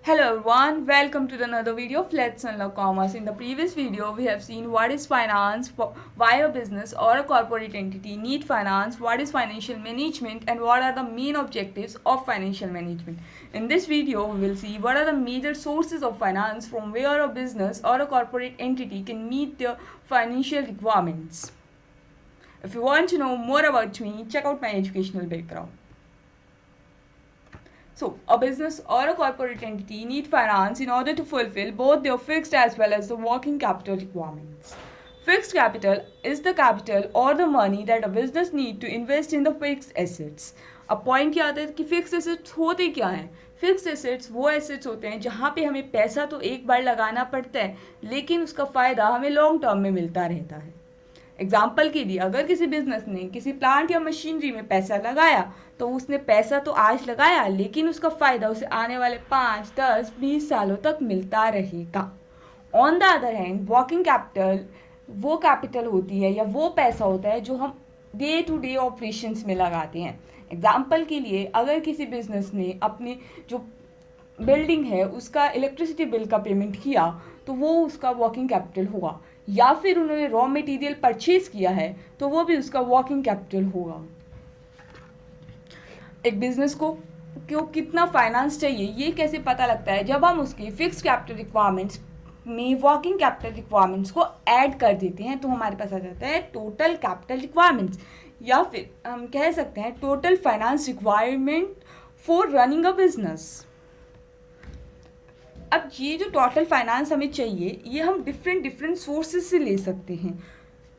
Hello everyone, welcome to another video of Let's Unlock Commerce. In the previous video, we have seen what is finance, why a business or a corporate entity need finance, what is financial management, and what are the main objectives of financial management. In this video, we will see what are the major sources of finance from where a business or a corporate entity can meet their financial requirements. If you want to know more about me, check out my educational background. So, a business or a corporate entity need finance in order to fulfill both their fixed as well as the working capital requirements. Fixed capital is the capital or the money that a business need to invest in the fixed assets. अब point क्या आता है कि fix assets होते क्या हैं? Fix assets वो assets होते हैं जहाँ पे हमें पैसा तो एक बार लगाना पड़ता है, लेकिन उसका फ़ायदा हमें लॉन्ग टर्म में मिलता रहता है. एग्जाम्पल के लिए, अगर किसी बिजनेस ने किसी प्लांट या मशीनरी में पैसा लगाया तो उसने पैसा तो आज लगाया, लेकिन उसका फ़ायदा उसे आने वाले 5, 10, 20 सालों तक मिलता रहेगा. On the other hand, working capital वो कैपिटल होती है या वो पैसा होता है जो हम डे टू डे ऑपरेशंस में लगाते हैं. एग्जाम्पल के लिए, अगर किसी बिजनेस ने अपनी जो बिल्डिंग है उसका इलेक्ट्रिसिटी बिल का पेमेंट किया तो वो उसका वर्किंग कैपिटल होगा, या फिर उन्होंने रॉ मटेरियल परचेज किया है तो वो भी उसका वर्किंग कैपिटल होगा. एक बिजनेस को कितना फाइनेंस चाहिए ये कैसे पता लगता है? जब हम उसकी फिक्स्ड कैपिटल रिक्वायरमेंट्स में वर्किंग कैपिटल रिक्वायरमेंट्स को ऐड कर देते हैं तो हमारे पास आ जाता है टोटल कैपिटल रिक्वायरमेंट्स, या फिर हम कह सकते हैं total finance requirement for running a business. अब ये जो टोटल फाइनेंस हमें चाहिए ये हम डिफरेंट सोर्सेज से ले सकते हैं.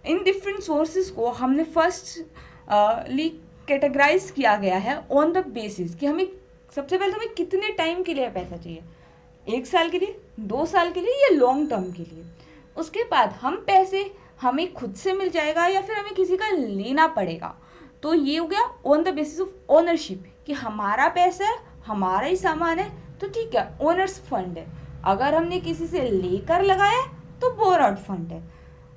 इन डिफरेंट सोर्सेज को हमने फर्स्टली कैटेगराइज किया गया है ऑन द बेसिस कि हमें सबसे पहले हमें कितने टाइम के लिए पैसा चाहिए, 1 साल के लिए, 2 साल के लिए या लॉन्ग टर्म के लिए. उसके बाद हम पैसे हमें खुद से मिल जाएगा या फिर हमें किसी का लेना पड़ेगा. तो ये हो गया on the basis of ownership कि हमारा पैसा है, हमारा ही सामान है, तो ठीक है, ओनर्स फंड है. अगर हमने किसी से लेकर लगाया तो बोरोड फंड है.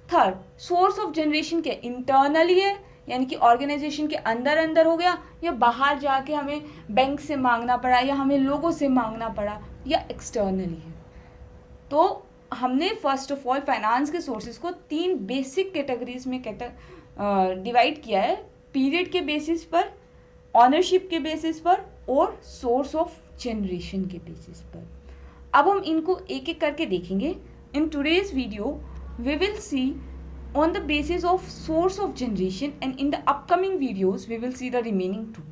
थर्ड, सोर्स ऑफ जनरेशन के इंटरनली है, यानी कि ऑर्गेनाइजेशन के अंदर हो गया, या बाहर जाके हमें बैंक से मांगना पड़ा या हमें लोगों से मांगना पड़ा, या एक्सटर्नली है. तो हमने फर्स्ट ऑफ ऑल फाइनेंस के सोर्सेज को 3 बेसिक कैटेगरीज में डिवाइड किया है, पीरियड के बेसिस पर, ऑनरशिप के बेसिस पर और सोर्स ऑफ जनरेशन के बेसिस पर. अब हम इनको एक एक करके देखेंगे. In today's video we will see on the basis of source of generation, and in the upcoming videos we will see the remaining 2.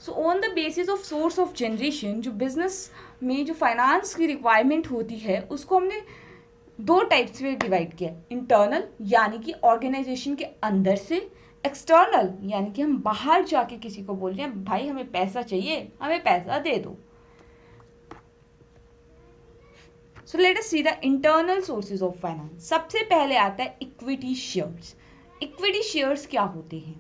So on the basis of source of generation, जो business में जो finance की requirement होती है उसको हमने 2 types में divide किया. इंटरनल यानी कि ऑर्गेनाइजेशन के अंदर से, एक्सटर्नल यानी कि हम बाहर जाके किसी को बोल रहे हैं भाई हमें पैसा चाहिए, हमें पैसा दे दो. So let us see the internal sources of finance. सबसे पहले आता है इक्विटी शेयर्स. इक्विटी शेयर्स क्या होते हैं?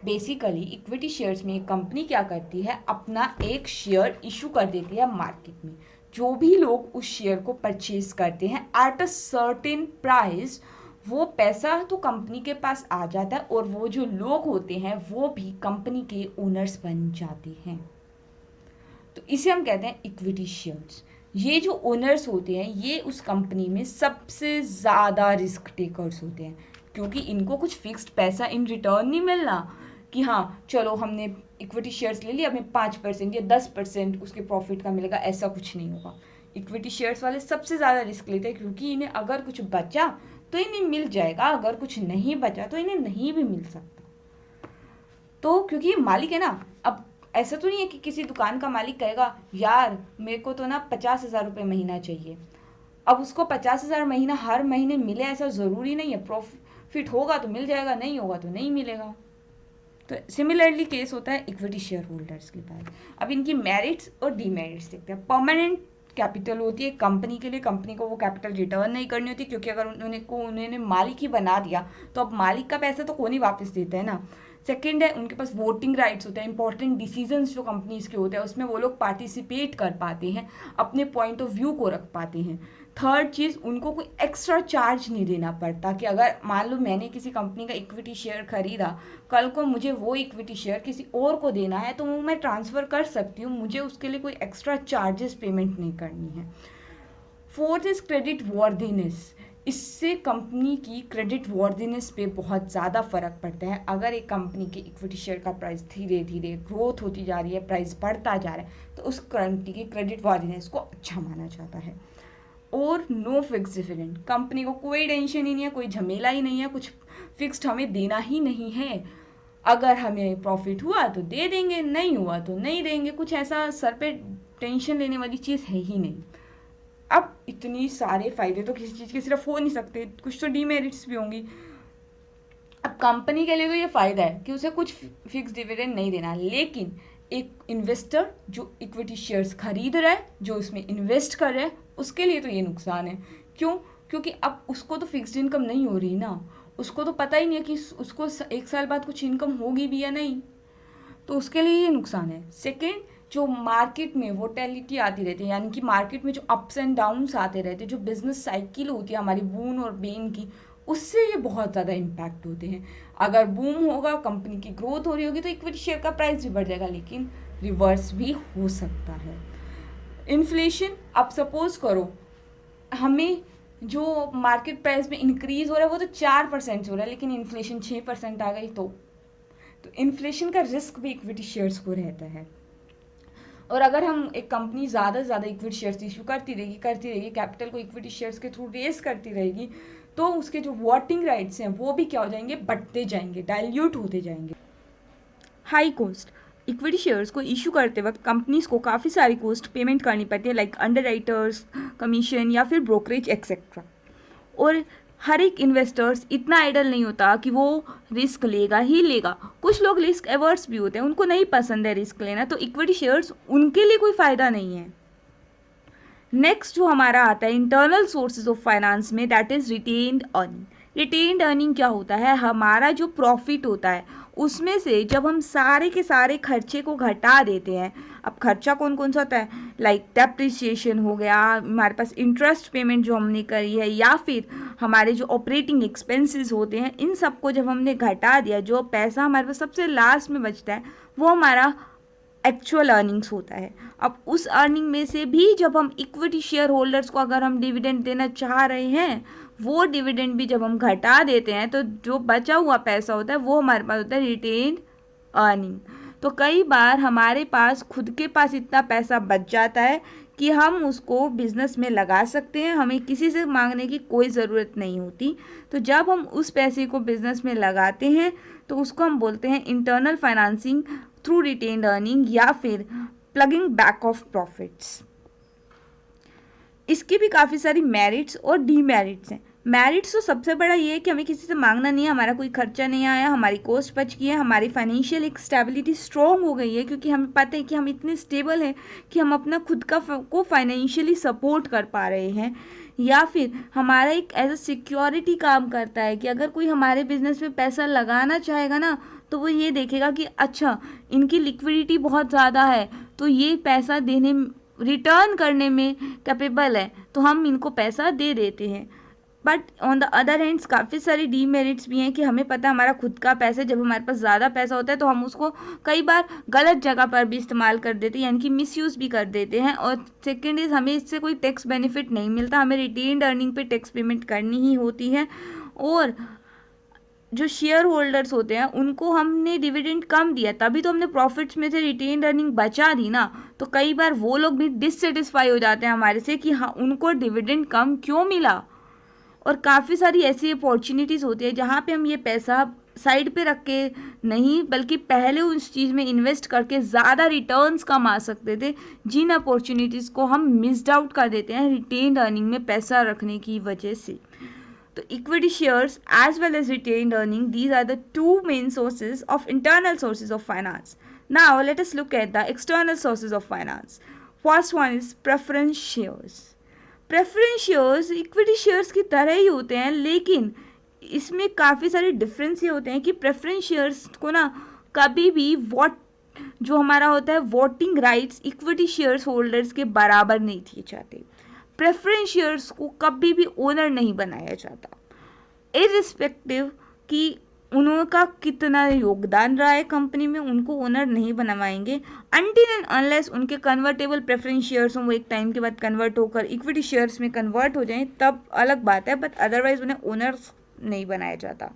बेसिकली इक्विटी शेयर्स में एक कंपनी क्या करती है, अपना एक शेयर इशू कर देती है मार्केट में. जो भी लोग उस शेयर को परचेज करते हैं एट अ सर्टेन प्राइस, वो पैसा तो कंपनी के पास आ जाता है और वो जो लोग होते हैं वो भी कंपनी के ओनर्स बन जाते हैं. तो इसे हम कहते हैं इक्विटी शेयर्स. ये जो ओनर्स होते हैं ये उस कंपनी में सबसे ज़्यादा रिस्क टेकर्स होते हैं, क्योंकि इनको कुछ फिक्स्ड पैसा इन रिटर्न नहीं मिलना कि हाँ चलो हमने इक्विटी शेयर्स ले लिया, हमें 5% या 10% उसके प्रॉफिट का मिलेगा, ऐसा कुछ नहीं होगा. इक्विटी शेयर्स वाले सबसे ज़्यादा रिस्क लेते हैं, क्योंकि इन्हें अगर कुछ बचा तो इन्हें मिल जाएगा, अगर कुछ नहीं बचा तो इन्हें नहीं भी मिल सकता. तो क्योंकि ये मालिक है ना, अब ऐसा तो नहीं है कि किसी दुकान का मालिक कहेगा यार मेरे को तो ना 50,000 रुपये महीना चाहिए. अब उसको 50,000 महीना हर महीने मिले ऐसा ज़रूरी नहीं है. प्रॉफिट होगा तो मिल जाएगा, नहीं होगा तो नहीं मिलेगा. तो सिमिलरली केस होता है इक्विटी शेयर होल्डर्स के पास. अब इनकी मेरिट्स और डीमेरिट्स देखते हैं. परमानेंट कैपिटल होती है कंपनी के लिए, कंपनी को वो कैपिटल रिटर्न नहीं करनी होती, क्योंकि अगर उन्होंने मालिक ही बना दिया तो अब मालिक का पैसा तो कौन ही वापस देता है ना. सेकंड है उनके पास वोटिंग राइट्स होते हैं, इंपॉर्टेंट डिसीजंस जो कंपनीज के होते हैं उसमें वो लोग पार्टिसिपेट कर पाते हैं, अपने पॉइंट ऑफ व्यू को रख पाते हैं। थर्ड चीज़, उनको कोई एक्स्ट्रा चार्ज नहीं देना पड़ता कि अगर मान लो मैंने किसी कंपनी का इक्विटी शेयर खरीदा, कल को मुझे वो इक्विटी शेयर किसी और को देना है तो वो मैं ट्रांसफ़र कर सकती हूँ, मुझे उसके लिए कोई एक्स्ट्रा चार्जेस पेमेंट नहीं करनी है। Fourth is credit worthiness. इससे कंपनी की क्रेडिट वॉर्दीनेस पे बहुत ज़्यादा फ़र्क पड़ता है। अगर एक कंपनी के इक्विटी शेयर का प्राइस धीरे धीरे ग्रोथ होती जा रही है, प्राइस बढ़ता जा रहा है, तो उस कंपनी की क्रेडिट वॉर्दीनेस को अच्छा माना जाता है। और नो फिक्स डिविडेंड, कंपनी को कोई टेंशन ही नहीं है, कोई झमेला ही नहीं है, कुछ फिक्स्ड हमें देना ही नहीं है। अगर हमें प्रॉफिट हुआ तो दे देंगे, नहीं हुआ तो नहीं देंगे, कुछ ऐसा सर पे टेंशन लेने वाली चीज़ है ही नहीं। अब इतनी सारे फायदे तो किसी चीज़ के सिर्फ हो नहीं सकते, कुछ तो डीमेरिट्स भी होंगी। अब कंपनी के लिए तो ये फ़ायदा है कि उसे कुछ फिक्स डिविडेंड नहीं देना, लेकिन एक इन्वेस्टर जो इक्विटी शेयर्स खरीद रहा है, जो उसमें इन्वेस्ट कर रहा है, उसके लिए तो ये नुकसान है। क्यों? क्योंकि अब उसको तो फिक्स्ड इनकम नहीं हो रही ना, उसको तो पता ही नहीं है कि उसको 1 साल बाद कुछ इनकम होगी भी या नहीं, तो उसके लिए ये नुकसान है। सेकेंड, जो मार्केट में वोटेलिटी आती रहती है, यानी कि मार्केट में जो अप्स एंड डाउन्स आते रहते हैं, जो बिजनेस साइकिल होती है हमारी बून और बेन की, उससे ये बहुत ज़्यादा इम्पैक्ट होते हैं। अगर बूम होगा, कंपनी की ग्रोथ हो रही होगी, तो इक्विटी शेयर का प्राइस भी बढ़ जाएगा, लेकिन रिवर्स भी हो सकता है। इन्फ्लेशन, अब सपोज करो हमें जो मार्केट प्राइस में इंक्रीज हो रहा है वो तो 4% से हो रहा है, लेकिन इन्फ्लेशन 6% आ गई तो इन्फ्लेशन का रिस्क भी इक्विटी शेयर्स को रहता है। और अगर हम एक कंपनी ज़्यादा से ज़्यादा इक्विटी शेयर्स इशू करती रहेगी, कैपिटल को इक्विटी शेयर्स के थ्रू रेस करती रहेगी, तो उसके जो वोटिंग राइट्स हैं वो भी क्या हो जाएंगे, बढ़ते जाएंगे, डाइल्यूट होते जाएंगे। हाई कॉस्ट, इक्विटी शेयर्स को इशू करते वक्त कंपनीज को काफ़ी सारी कॉस्ट पेमेंट करनी पड़ती है, लाइक अंडरराइटर्स, कमीशन या फिर ब्रोकरेज एक्सेट्रा। और हर एक इन्वेस्टर्स इतना आइडल नहीं होता कि वो रिस्क लेगा ही लेगा, कुछ लोग रिस्क एवर्स भी होते हैं, उनको नहीं पसंद है रिस्क लेना, तो इक्विटी शेयर्स उनके लिए कोई फ़ायदा नहीं है। नेक्स्ट जो हमारा आता है इंटरनल सोर्सेज ऑफ फाइनेंस में, that is retained earning. Retained earning क्या होता है, हमारा जो प्रॉफिट होता है उसमें से जब हम सारे के सारे खर्चे को घटा देते हैं, अब खर्चा कौन कौन सा होता है, लाइक डेप्रिसिएशन हो गया, हमारे पास इंटरेस्ट पेमेंट जो हमने करी है, या फिर हमारे जो ऑपरेटिंग एक्सपेंसेस होते हैं, इन सबको जब हमने घटा दिया, जो पैसा हमारे पास सबसे लास्ट में बचता है वो हमारा एक्चुअल अर्निंग्स होता है। अब उस अर्निंग में से भी जब हम इक्विटी शेयर होल्डर्स को अगर हम डिविडेंड देना चाह रहे हैं, वो डिविडेंड भी जब हम घटा देते हैं, तो जो बचा हुआ पैसा होता है वो हमारे पास होता है रिटेन्ड अर्निंग। तो कई बार हमारे पास खुद के पास इतना पैसा बच जाता है कि हम उसको बिजनेस में लगा सकते हैं, हमें किसी से मांगने की कोई ज़रूरत नहीं होती। तो जब हम उस पैसे को बिजनेस में लगाते हैं तो उसको हम बोलते हैं internal financing through retained earning, या फिर प्लगिंग बैक ऑफ प्रॉफिट्स। इसके भी काफ़ी सारी मेरिट्स और डीमेरिट्स हैं। मेरिट्स तो सबसे बड़ा ये है कि हमें किसी से मांगना नहीं है, हमारा कोई खर्चा नहीं आया, हमारी कॉस्ट बच गई है, हमारी फाइनेंशियल एक स्टेबिलिटी स्ट्रॉन्ग हो गई है, क्योंकि हमें पता है कि हम इतने स्टेबल हैं कि हम अपना खुद का को फाइनेंशियली सपोर्ट कर पा रहे हैं। या फिर हमारा एक एज अ सिक्योरिटी काम करता है कि अगर कोई हमारे बिजनेस में पैसा लगाना चाहेगा ना, तो वो ये देखेगा कि अच्छा इनकी लिक्विडिटी बहुत ज़्यादा है, तो ये पैसा देने रिटर्न करने में कैपेबल है, तो हम इनको पैसा दे देते हैं। But on the other hands काफ़ी सारी डीमेरिट्स भी हैं कि हमें पता है हमारा खुद का पैसा, जब हमारे पास ज़्यादा पैसा होता है तो हम उसको कई बार गलत जगह पर भी इस्तेमाल कर देते हैं, यानी कि मिसयूज़ भी कर देते हैं। और सेकेंड इज़ हमें इससे कोई टैक्स बेनिफिट नहीं मिलता, हमें रिटेन्ड अर्निंग पे टैक्स पेमेंट करनी ही होती है। और जो शेयर होल्डर्स होते हैं उनको हमने डिविडेंड कम दिया, तभी तो हमने प्रॉफिट्स में से रिटेन्ड अर्निंग बचा दी ना, तो कई बार वो लोग भी डिससेटिस्फाई हो जाते हैं हमारे से कि हाँ उनको डिविडेंड कम क्यों मिला। और काफ़ी सारी ऐसी अपॉर्चुनिटीज़ होती है जहाँ पे हम ये पैसा साइड पे रख के नहीं, बल्कि पहले उस चीज़ में इन्वेस्ट करके ज़्यादा रिटर्न्स कमा सकते थे, जिन अपॉर्चुनिटीज़ को हम मिस्ड आउट कर देते हैं रिटेन्ड अर्निंग में पैसा रखने की वजह से। तो equity shares as well as retained earning, these are the two main sources of internal sources of finance. Now let us look at the external sources of finance. First one is preference shares. Preference shares equity shares की तरह ही होते हैं, लेकिन इसमें काफ़ी सारे difference ये होते हैं कि प्रेफरेंस शेयर्स को ना कभी भी जो हमारा होता है voting rights equity shares holders के बराबर नहीं दिए जाते। प्रेफरेंस शेयर्स को कभी भी ओनर नहीं बनाया जाता, इररिस्पेक्टिव कि उनका कितना योगदान रहा है कंपनी में, उनको ओनर नहीं बनवाएंगे अनटिल एंड अनलेस उनके कन्वर्टेबल प्रेफरेंस शेयर्स हों, वो एक टाइम के बाद कन्वर्ट होकर इक्विटी शेयर्स में कन्वर्ट हो जाएं, तब अलग बात है, बट अदरवाइज उन्हें ओनर्स नहीं बनाया जाता।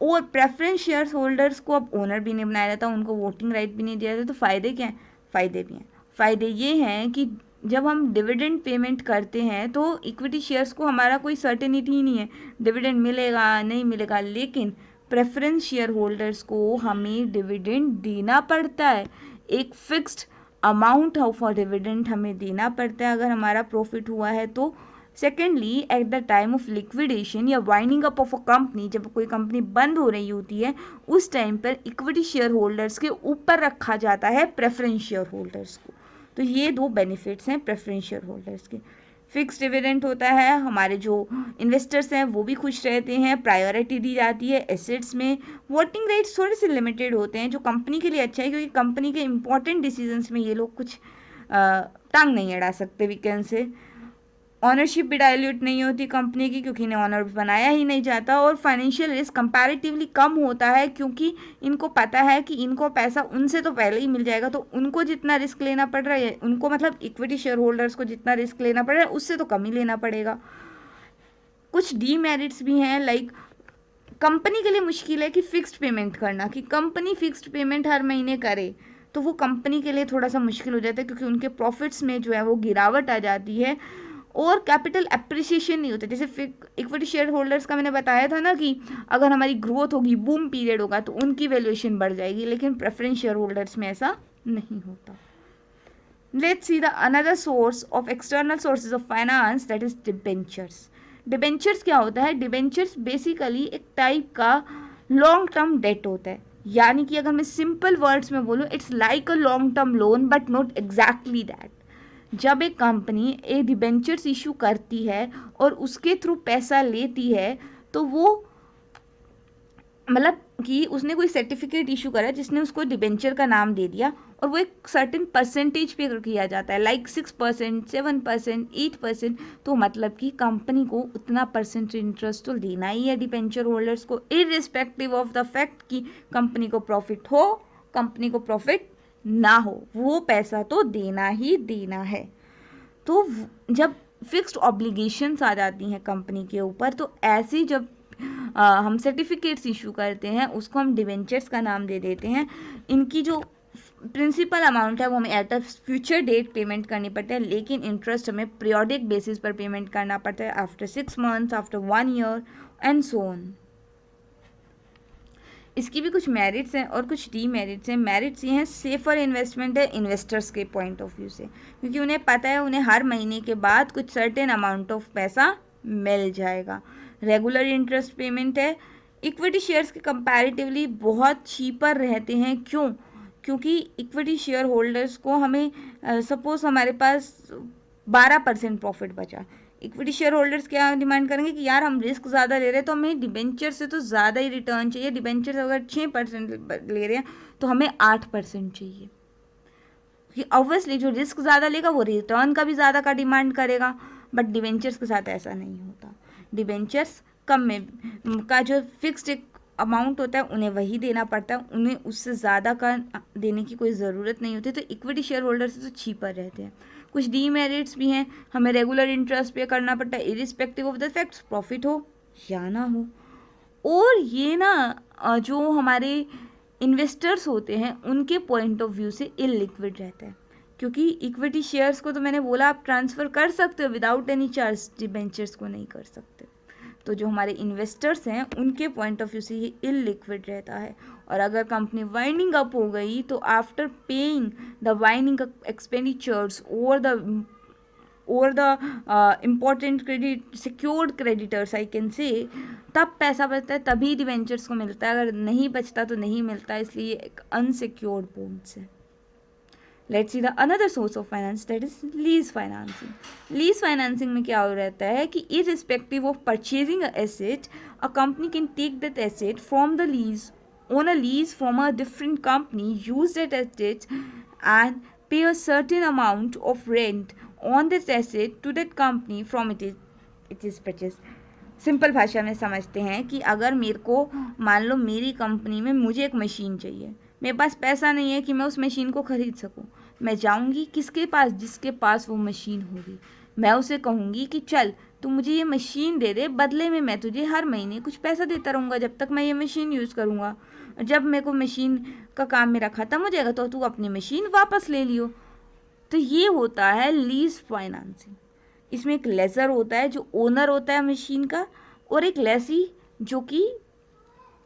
और प्रेफरेंस शेयर होल्डर्स को अब ओनर भी नहीं बनाया जाता, उनको वोटिंग राइट भी नहीं दिया जाता। तो फ़ायदे क्या हैं? फ़ायदे भी हैं। फ़ायदे ये हैं कि जब हम डिविडेंड पेमेंट करते हैं तो इक्विटी शेयर्स को हमारा कोई सर्टेनिटी ही नहीं है, डिविडेंड मिलेगा नहीं मिलेगा, लेकिन प्रेफरेंस शेयर होल्डर्स को हमें डिविडेंड देना पड़ता है, एक फिक्स्ड अमाउंट ऑफ डिविडेंड हमें देना पड़ता है अगर हमारा प्रॉफिट हुआ है तो। Secondly, at the time of liquidation या winding up of a company, जब कोई कंपनी बंद हो रही होती है उस टाइम पर इक्विटी शेयर होल्डर्स के ऊपर रखा जाता है प्रेफरेंस शेयर होल्डर्स को। तो ये दो बेनिफिट्स हैं प्रेफरेंस शेयर होल्डर्स के। फिक्स डिविडेंड होता है, हमारे जो इन्वेस्टर्स हैं वो भी खुश रहते हैं, प्रायोरिटी दी जाती है एसेट्स में। वोटिंग राइट्स थोड़े से लिमिटेड होते हैं जो कंपनी के लिए अच्छा है, क्योंकि कंपनी के इंपॉर्टेंट डिसीजंस में ये लोग कुछ टांग नहीं अड़ा सकते, वी कैन से। ऑनरशिप भी डायल्यूट नहीं होती कंपनी की, क्योंकि इन्हें ऑनर बनाया ही नहीं जाता। और फाइनेंशियल रिस्क कंपैरेटिवली कम होता है, क्योंकि इनको पता है कि इनको पैसा उनसे तो पहले ही मिल जाएगा, तो उनको जितना रिस्क लेना पड़ रहा है, उनको मतलब इक्विटी शेयर होल्डर्स को जितना रिस्क लेना पड़ रहा है उससे तो कम ही लेना पड़ेगा। कुछ डीमेरिट्स भी हैं, लाइक कंपनी के लिए मुश्किल है कि फिक्स्ड पेमेंट करना, कि कंपनी फिक्स्ड पेमेंट हर महीने करे, तो वो कंपनी के लिए थोड़ा सा मुश्किल हो जाता है, क्योंकि उनके प्रॉफिट्स में जो है वो गिरावट आ जाती है। और कैपिटल एप्रिसिएशन नहीं होता, जैसे इक्विटी शेयर होल्डर्स का मैंने बताया था ना कि अगर हमारी ग्रोथ होगी, बूम पीरियड होगा, तो उनकी वैल्यूएशन बढ़ जाएगी, लेकिन प्रेफरेंस शेयर होल्डर्स में ऐसा नहीं होता। Let's see the another source of external sources of finance, that is debentures. Debentures क्या होता है? डिबेंचर्स बेसिकली एक टाइप का लॉन्ग टर्म डेट होता है, यानी कि अगर मैं सिंपल वर्ड्स में बोलूँ, it's like a long term loan but not exactly that. जब एक कंपनी एक डिबेंचर्स इशू करती है और उसके थ्रू पैसा लेती है, तो वो मतलब कि उसने कोई सर्टिफिकेट इशू करा जिसने उसको डिबेंचर का नाम दे दिया, और वो एक सर्टेन परसेंटेज पे किया जाता है, लाइक 6%, 7%, 8%। तो मतलब कि कंपनी को उतना परसेंट इंटरेस्ट तो देना ही है डिबेंचर होल्डर्स को, इररिस्पेक्टिव ऑफ द फैक्ट कि कंपनी को प्रॉफिट हो, कंपनी को प्रॉफिट ना हो, वो पैसा तो देना ही देना है। तो जब फिक्स्ड ऑब्लिगेशंस आ जाती हैं कंपनी के ऊपर, तो ऐसी जब हम सर्टिफिकेट्स इशू करते हैं उसको हम डिवेंचर्स का नाम दे देते हैं। इनकी जो प्रिंसिपल अमाउंट है वो हमें at a future date payment करनी पड़ती है, लेकिन इंटरेस्ट हमें पीरियोडिक बेसिस पर पेमेंट करना पड़ता है, after 6 months, after 1 year and so on. इसकी भी कुछ मेरिट्स हैं और कुछ डीमेरिट्स हैं। मेरिट्स ये हैं, सेफर इन्वेस्टमेंट है इन्वेस्टर्स के पॉइंट ऑफ व्यू से, क्योंकि उन्हें पता है उन्हें हर महीने के बाद कुछ सर्टेन अमाउंट ऑफ पैसा मिल जाएगा। रेगुलर इंटरेस्ट पेमेंट है। इक्विटी शेयर्स के कंपैरेटिवली बहुत चीपर रहते हैं। क्यों? क्योंकि इक्विटी शेयर होल्डर्स को हमें सपोज हमारे पास 12% प्रॉफिट बचा, इक्विटी शेयर होल्डर्स क्या डिमांड करेंगे कि यार हम रिस्क ज़्यादा ले रहे हैं तो हमें डिबेंचर से तो ज़्यादा ही रिटर्न चाहिए। डिबेंचर से अगर 6% ले रहे हैं तो हमें 8% चाहिए, क्योंकि ऑब्वियसली जो रिस्क ज़्यादा लेगा वो रिटर्न का भी ज़्यादा का डिमांड करेगा, बट डिबेंचर्स के साथ ऐसा नहीं होता। डिबेंचर्स कम में का जो फिक्स्ड एक अमाउंट होता है उन्हें वही देना पड़ता है, उन्हें उससे ज़्यादा का देने की कोई ज़रूरत नहीं होती। तो इक्विटी शेयर होल्डर से तो चीपर रहते हैं। कुछ डीमेरिट्स भी हैं, हमें रेगुलर इंटरेस्ट पे करना पड़ता है, irrespective of the facts profit हो या ना हो। और ये ना जो हमारे इन्वेस्टर्स होते हैं उनके पॉइंट ऑफ व्यू से इलिक्विड रहता है, क्योंकि इक्विटी शेयर्स को तो मैंने बोला आप ट्रांसफ़र कर सकते हो विदाउट एनी चार्ज, डिबेंचर्स को नहीं कर सकते। तो जो हमारे इन्वेस्टर्स हैं उनके पॉइंट ऑफ व्यू से ये इलिक्विड रहता है। और अगर कंपनी वाइंडिंग अप हो गई तो after paying the winding expenditures और the important credit secured creditors I can say, तब पैसा बचता है, तभी डिवेंचर्स को मिलता है। अगर नहीं बचता तो नहीं मिलता, इसलिए एक अनसिक्योर्ड बॉन्ड्स है। Let's see the another source of finance, that is lease financing. Lease financing में क्या हो रहता है कि irrespective of purchasing a asset, a company can take that asset from the lease on a lease from a different company, use that asset and pay a certain amount of rent on that asset to that company from it is purchased. Simple भाषा में समझते हैं कि अगर मेरे को मान लो मेरी कंपनी में मुझे एक मशीन चाहिए, मेरे पास पैसा नहीं है कि मैं उस मशीन को खरीद सकूं, मैं जाऊंगी किसके पास, जिसके पास वो मशीन होगी, मैं उसे कहूंगी कि चल तू मुझे ये मशीन दे दे, बदले में मैं तुझे हर महीने कुछ पैसा देता रहूँगा जब तक मैं ये मशीन यूज़ करूँगा, जब मेरे को मशीन का काम मेरा ख़त्म हो जाएगा तो तू अपनी मशीन वापस ले लियो। तो ये होता है लीज फाइनेंसिंग। इसमें एक लेजर होता है जो ओनर होता है मशीन का, और एक लेसी जो कि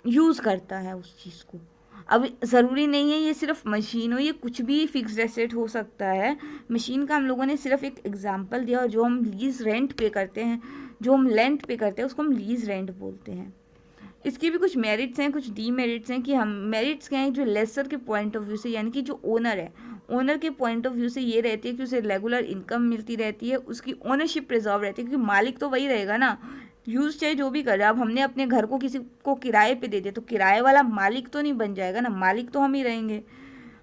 यूज़ करता है उस चीज़ को। अब ज़रूरी नहीं है ये सिर्फ मशीन हो, ये कुछ भी फिक्स्ड एसेट हो सकता है। मशीन का हम लोगों ने सिर्फ एक एग्जांपल दिया, और जो हम लीज रेंट पे करते हैं, जो हम रेंट पे करते हैं उसको हम लीज रेंट बोलते हैं। इसके भी कुछ मेरिट्स हैं, कुछ डीमेरिट्स हैं। कि हम मेरिट्स क्या हैं, जो लेसर के पॉइंट ऑफ व्यू से, यानी कि जो ओनर है, ओनर के पॉइंट ऑफ व्यू से ये रहती है कि उसे रेगुलर इनकम मिलती रहती है, उसकी ओनरशिप प्रिजर्व रहती है, क्योंकि मालिक तो वही रहेगा ना, यूज़ चाहे जो भी कर रहा है। अब हमने अपने घर को किसी को किराए पे दे दिया तो किराए वाला मालिक तो नहीं बन जाएगा ना, मालिक तो हम ही रहेंगे।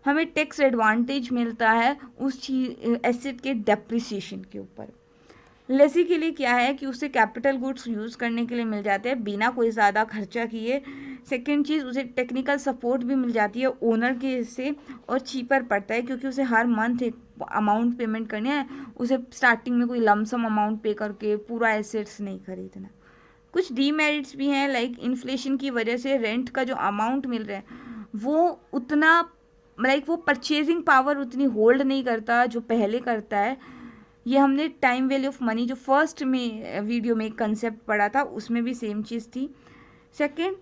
हमें टैक्स एडवांटेज मिलता है उस चीज एसेट के डेप्रिसिएशन के ऊपर। लेसी के लिए क्या है कि उसे कैपिटल गुड्स यूज़ करने के लिए मिल जाते हैं बिना कोई ज़्यादा खर्चा किए। सेकेंड चीज़, उसे टेक्निकल सपोर्ट भी मिल जाती है ओनर के से, और चीपर पड़ता है क्योंकि उसे हर मंथ एक अमाउंट पेमेंट करनी है, उसे स्टार्टिंग में कोई लमसम अमाउंट पे करके पूरा एसेट्स नहीं खरीदना। कुछ डीमेरिट्स भी हैं, लाइक इन्फ्लेशन की वजह से रेंट का जो अमाउंट मिल रहा है वो उतना, लाइक वो परचेजिंग पावर उतनी होल्ड नहीं करता जो पहले करता है। ये हमने टाइम वैल्यू ऑफ मनी जो फर्स्ट में वीडियो में एक कंसेप्ट पढ़ा था उसमें भी सेम चीज़ थी। सेकेंड,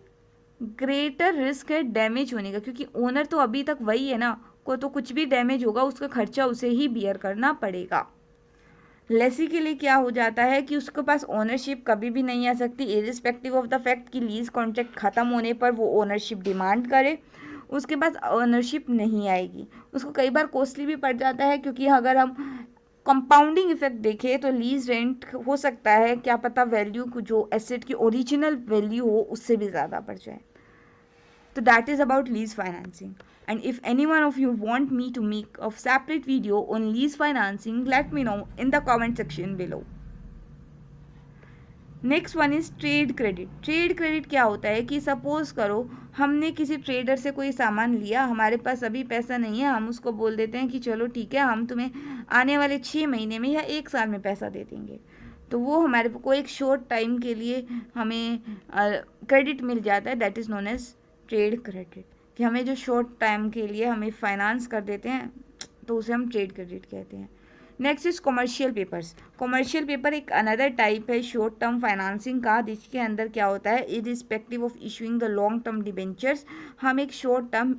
ग्रेटर रिस्क है डैमेज होने का, क्योंकि ओनर तो अभी तक वही है ना, को तो कुछ भी डैमेज होगा उसका खर्चा उसे ही बियर करना पड़ेगा। लेसी के लिए क्या हो जाता है कि उसके पास ओनरशिप कभी भी नहीं आ सकती, इरिस्पेक्टिव ऑफ द फैक्ट कि लीज कॉन्ट्रैक्ट ख़त्म होने पर वो ओनरशिप डिमांड करे, उसके पास ओनरशिप नहीं आएगी। उसको कई बार कॉस्टली भी पड़ जाता है, क्योंकि अगर हम कंपाउंडिंग इफेक्ट देखें तो लीज रेंट हो सकता है क्या पता वैल्यू जो एसेट की ओरिजिनल वैल्यू हो उससे भी ज़्यादा बढ़ जाए। तो that is about lease financing, and if any one of you want me to make a separate video on lease financing, let me know in the comment section below. Next one is trade credit. Trade credit क्या होता है कि suppose करो हमने किसी trader से कोई सामान लिया, हमारे पास अभी पैसा नहीं है, हम उसको बोल देते हैं कि चलो ठीक है हम तुम्हें आने वाले 6 महीने में या 1 साल में पैसा दे देंगे। तो वो हमारे को एक शॉर्ट टाइम के लिए हमें क्रेडिट मिल जाता है, that is known as trade credit. कि हमें जो शॉर्ट टाइम के लिए हमें फाइनेंस कर देते हैं तो उसे हम ट्रेड क्रेडिट कहते हैं। Next is commercial papers. Commercial paper एक अनदर टाइप है शॉर्ट टर्म फाइनेंसिंग का, जिसके अंदर क्या होता है, irrespective of issuing the long term debentures, हम एक शॉर्ट टर्म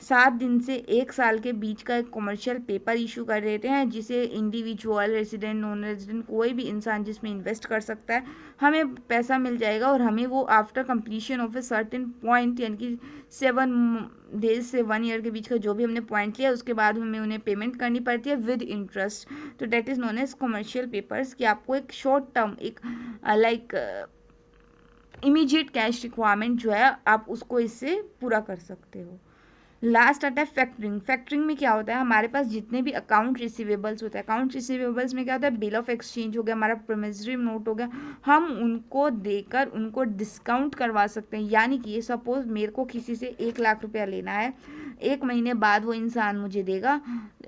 7 दिन से 1 साल के बीच का एक कमर्शियल पेपर इशू कर देते हैं, जिसे इंडिविजुअल, रेजिडेंट, नॉन रेजिडेंट, कोई भी इंसान जिसमें इन्वेस्ट कर सकता है, हमें पैसा मिल जाएगा और हमें वो after completion of a certain point, यानी कि 7 डेज से 1 ईयर के बीच का जो भी हमने पॉइंट लिया उसके बाद हमें उन्हें पेमेंट करनी पड़ती है विद इंटरेस्ट। तो debt is known as commercial papers. कि आपको एक शॉर्ट टर्म एक लाइक इमीडिएट कैश रिक्वायरमेंट जो है आप उसको इससे पूरा कर सकते हो। लास्ट आता है फैक्टरिंग। फैक्टरिंग में क्या होता है, हमारे पास जितने भी अकाउंट रिसीवेबल्स होते हैं, अकाउंट रिसीवेबल्स में क्या होता है, बिल ऑफ एक्सचेंज हो गया, हमारा प्रोमिसरी नोट हो गया, हम उनको देकर उनको डिस्काउंट करवा सकते हैं। यानी कि सपोज मेरे को किसी से 1 लाख रुपया लेना है, 1 महीने बाद वो इंसान मुझे देगा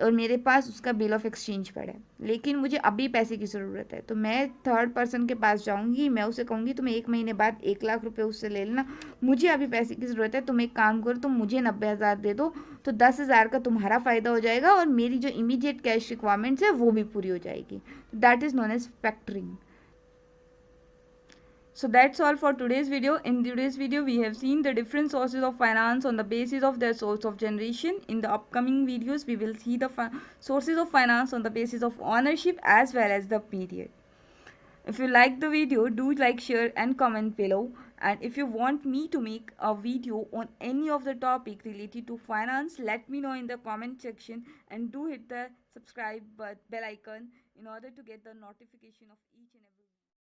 और मेरे पास उसका बिल ऑफ एक्सचेंज पड़ा है, लेकिन मुझे अभी पैसे की ज़रूरत है, तो मैं थर्ड पर्सन के पास जाऊँगी, मैं उसे कहूँगी तुम्हें 1 महीने बाद 1 लाख रुपये उससे ले लेना, मुझे अभी पैसे की ज़रूरत है, तुम एक काम करो तुम मुझे 90,000 दे दो, तो 10,000 का तुम्हारा फ़ायदा हो जाएगा और मेरी जो इमीडिएट कैश रिक्वायरमेंट्स है वो भी पूरी हो जाएगी। That is known as factoring. So that's all for today's video. In today's video we have seen the different sources of finance on the basis of their source of generation. In the upcoming videos we will see the sources of finance on the basis of ownership as well as the period. If you like the video, do like, share and comment below, And if you want me to make a video on any of the topic related to finance, let me know in the comment section, and do hit the subscribe bell icon in order to get the notification of